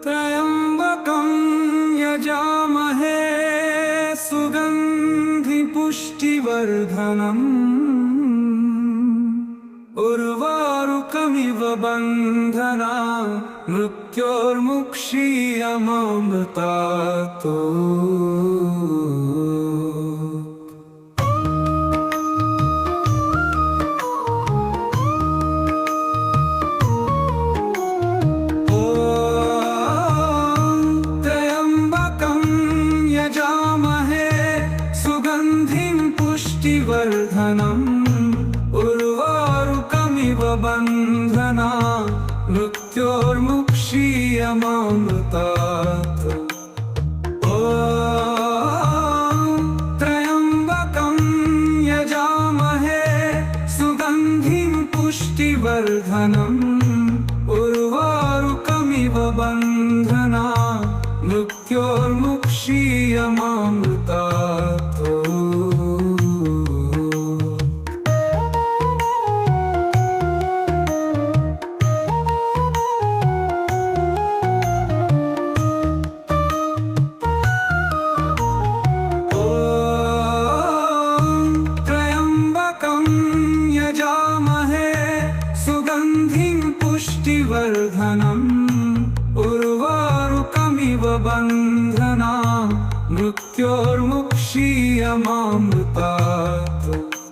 त्र्यम्बकं यजामहे सुगन्धि पुष्टिवर्धनम् उर्वारुकमिव बन्धनात् मृत्योर्मुक्षीयमामृतात्। पुष्टिवर्धनम् उर्वारुकमिव बन्धनात् मृत्योर्मुक्षीयमामृतात्। त्र्यम्बकं यजामहे सुगन्धिं पुष्टिवर्धनम् उर्वारुकमिव बन्धनात् मृत्योर्मुक्षीयमामृतात्। सुगन्धिं पुष्टिवर्धनम् उर्वारुकमिव बन्धनात् मृत्योर्मुक्षीयमामृतात्।